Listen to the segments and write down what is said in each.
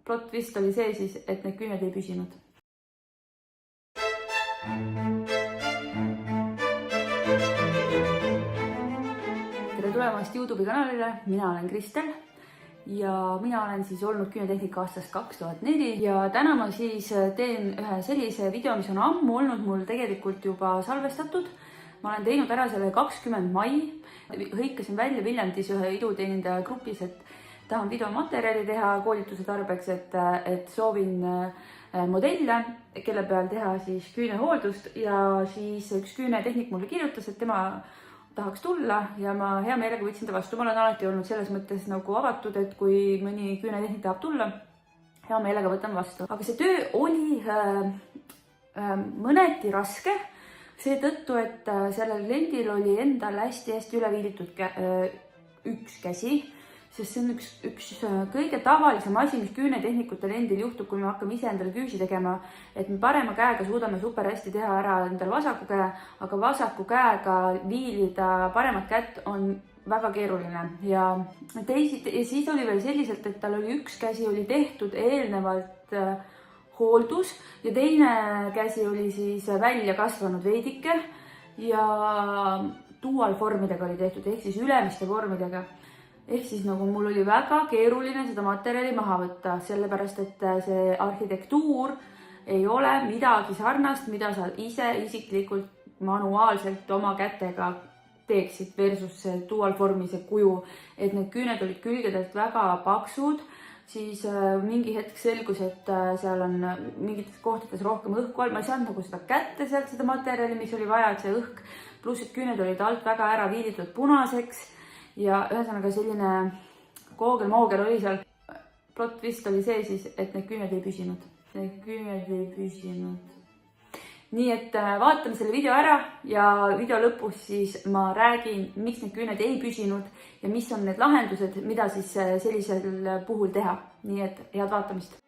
plot twist oli see siis, et need küüned ei püsinud. Tere tulemast YouTube'i kanalile, mina olen Kristel ja mina olen siis olnud küünetehnika aastast 2004 ja täna ma siis teen ühe sellise video, mis on ammu olnud mul tegelikult juba salvestatud. Ma olen teinud ära selle 20. mai, hõikasin välja Viljandis ühe iduteenindaja grupis, et tahan videomaterjali teha koolituse tarbeks, et soovin modelle, kelle peal teha siis küünehooldust ja siis üks küünetehnik mulle kirjutas, et tema tahaks tulla ja ma hea meelega võtsin ta vastu. Ma olen alati olnud selles mõttes nagu avatud, et kui mõni küünetehnik tahab tulla, hea meelega võtan vastu. Aga see töö oli mõneti raske seetõttu, et sellel kliendil oli endal hästi-hästi üle viilitud üks käsi, sest see on üks kõige tavalisem asi, mis küünetehnikutele endil juhtub, kui me hakkame ise endale küüsi tegema, et me parema käega suudame super hästi teha ära endal vasaku käe, aga vasaku käega viilida paremat kätt on väga keeruline. Ja siis oli veel selliselt, et tal oli üks käsi oli tehtud eelnevalt hooldus ja teine käsi oli siis välja kasvanud veidike ja dual formidega oli tehtud, ehk siis ülemiste formidega. Ehk siis nagu mul oli väga keeruline seda materjali maha võtta, sellepärast et see arhitektuur ei ole midagi sarnast, mida sa ise isiklikult manuaalselt oma kätega teeksid versus see dual formi, see kuju. Et need küüned olid külgedelt väga paksud, siis mingi hetk selgus, et seal on mingites kohtades rohkem õhku all. Ma ei saanud nagu seda kätte sealt, seda materjali, mis oli vaja, et see õhk, pluss et küüned olid alt väga ära viilitud punaseks. Ja ühesõnaga selline koogel-moogel oli seal. Plot twist oli see siis, et need küüned ei püsinud. Need küüned ei püsinud. Nii et vaatame selle video ära ja video lõpus siis ma räägin, miks need küüned ei püsinud ja mis on need lahendused, mida siis sellisel puhul teha. Nii et head vaatamist.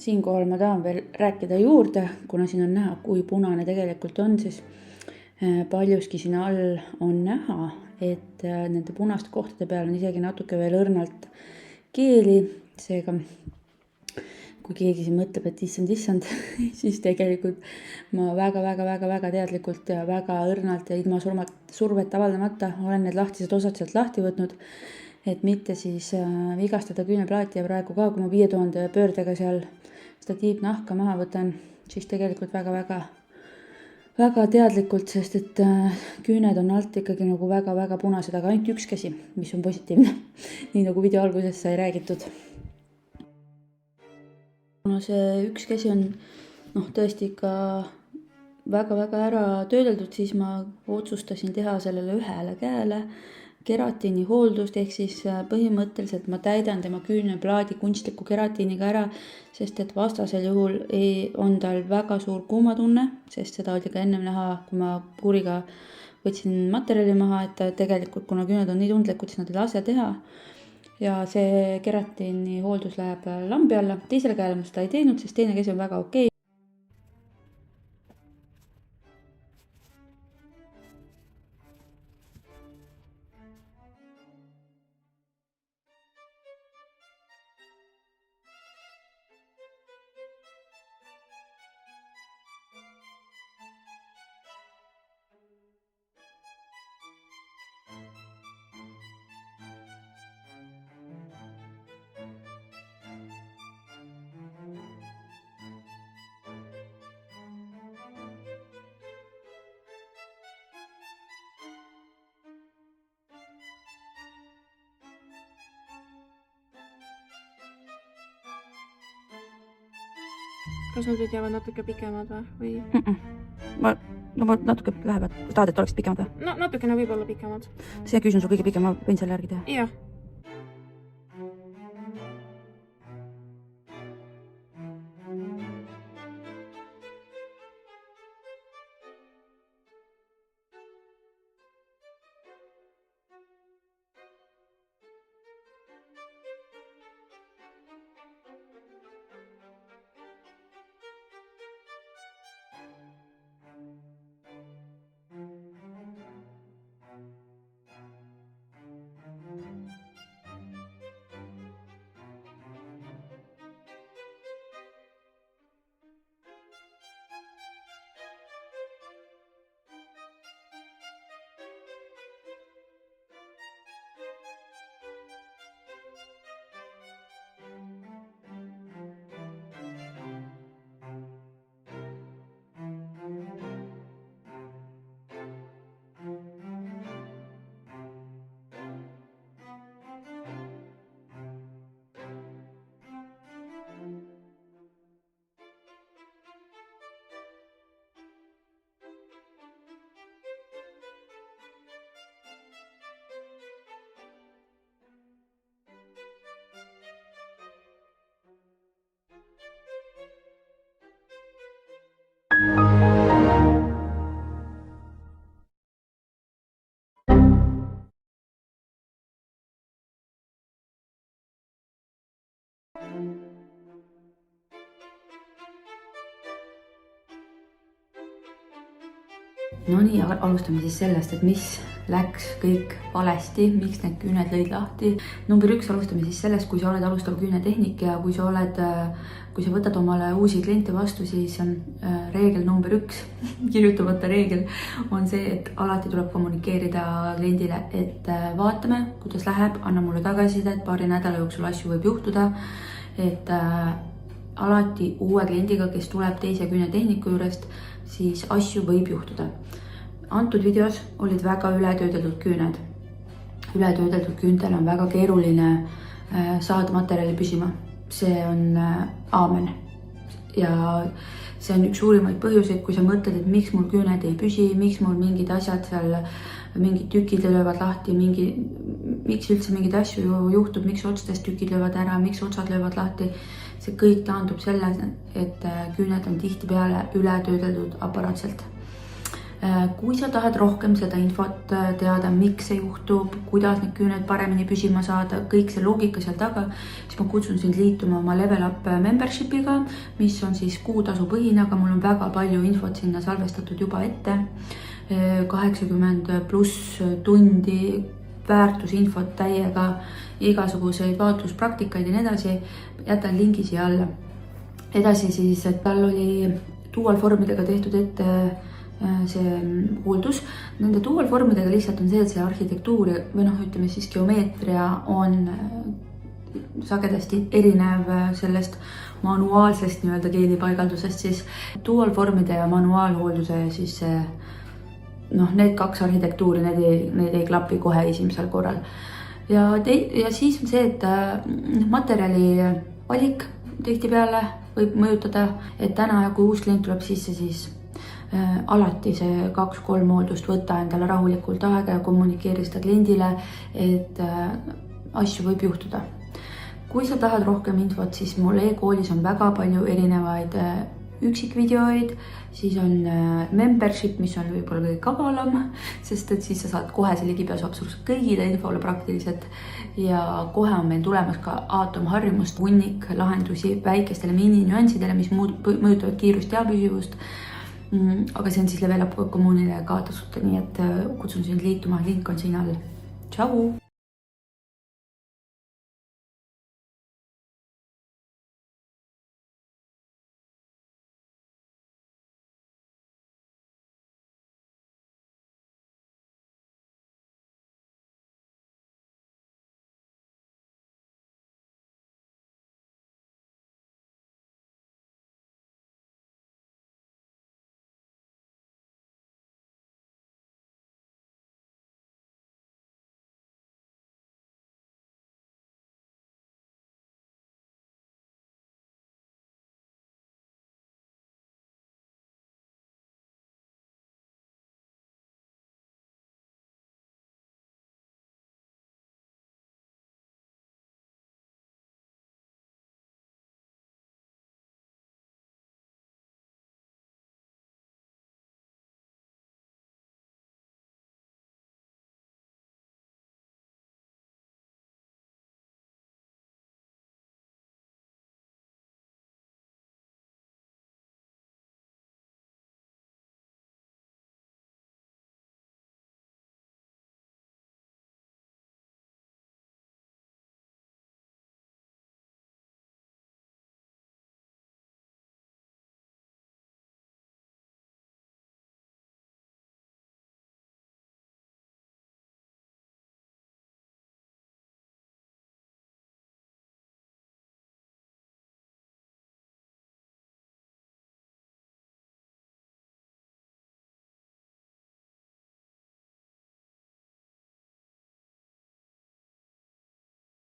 siinkohal ma tahan veel rääkida juurde, kuna siin on näha, kui punane tegelikult on, siis paljuski siin all on näha, et nende punaste kohtade peal on isegi natuke veel õrnalt keeli, seega kui keegi siin mõtleb, et issand, siis tegelikult ma väga teadlikult ja väga õrnalt ja ilma survet avaldamata olen need lahtised osad sealt lahti võtnud, et mitte siis vigastada küüneplaati ja praegu ka, kui ma 5000 pöördega seal seda tiibnahka maha võtan, siis tegelikult väga teadlikult, sest et küüned on alt ikkagi nagu väga punased, aga ainult üks käsi, mis on positiivne, nii nagu video alguses sai räägitud. Kuna see üks käsi on tõesti ikka väga ära töödeldud, siis ma otsustasin teha sellele ühele käele keratiini hooldust, ehk siis põhimõtteliselt ma täidan tema küüneplaadi kunstliku keratiiniga ära, sest et vastasel juhul on tal väga suur kuumatunne, sest seda oli ka ennem näha, kui ma puuriga võtsin materjali maha, et tegelikult kuna küüned on nii tundlikud, siis nad ei lase teha. Ja see keratiini hooldus läheb lambi alla. Teisele käele ma seda ei teinud, sest teine käsi on väga okei. Kas nad jäävad natuke pikemad või? Ma natuke lähevad. Tahad, et oleks pikemad või? No natukene võib olla pikemad. See küüs on sul kõige pikem, ma võin selle järgi teha. Jah. No nii, alustame siis sellest, et mis läks kõik valesti, miks need küüned lõid lahti. Number 1 alustame siis sellest, kui sa oled alustav küünetehnik ja kui sa võtad omale uusi kliente vastu, siis on reegel number 1, kirjutamata reegel on see, et alati tuleb kommunikeerida kliendile, et vaatame, kuidas läheb, anna mulle tagasisidet, paari nädala jooksul asju võib juhtuda, et alati uue kliendiga, kes tuleb teise küünetehniku juurest, siis asju võib juhtuda. Antud videos olid väga ületöödeldud küüned. Ületöödeldud küüntel on väga keeruline saada materjali püsima. See on aamen. Ja see on üks suurimaid põhjuseid, kui sa mõtled, et miks mul küüned ei püsi, miks mul mingid asjad seal, mingid tükid löövad lahti, miks üldse mingid asju juhtub, miks otstest tükid löövad ära, miks otsad löövad lahti. See kõik taandub selles, et küüned on tihtipeale ületöödeldud aparaatselt. Kui sa tahad rohkem seda infot teada, miks see juhtub, kuidas need küüned paremini püsima saada, kõik see loogika seal taga, siis ma kutsun sind liituma oma Level Up membershipiga, mis on siis kuutasu põhine, aga mul on väga palju infot sinna salvestatud juba ette. 80+ tundi väärtusinfot täiega, igasuguseid vaatluspraktikaid ja nii edasi. Jätan lingi siia alla. Edasi siis, et tal oli dual formidega tehtud ette see hooldus. Nende dual formidega lihtsalt on see, et see arhitektuur või ütleme siis geomeetria on sagedasti erinev sellest manuaalsest nii-öelda keelipaigaldusest, siis dual formide ja manuaalhoolduse siis need kaks arhitektuuri, need ei klapi kohe esimesel korral. Ja siis on see, et materjali valik tihtipeale võib mõjutada, et täna, kui uus klient tuleb sisse, siis alati see 2-3 hooldust võtta endale rahulikult aega ja kommunikeeri seda kliendile, et asju võib juhtuda. Kui sa tahad rohkem infot, siis mul e-koolis on väga palju erinevaid üksikvideoid, siis on membership, mis on võib-olla kõige kavalam, sest et siis sa saad kohe see ligipääsu absoluutselt kõigile infole praktiliselt ja kohe on meil tulemas ka aatomharjumust, hunnik lahendusi väikestele mini-nüanssidele, mis mõjutavad kiirust ja püsivust. Aga see on siis Level Up kommuunile ka tasuta, nii et kutsun sind liituma, link on siin all. Tšau!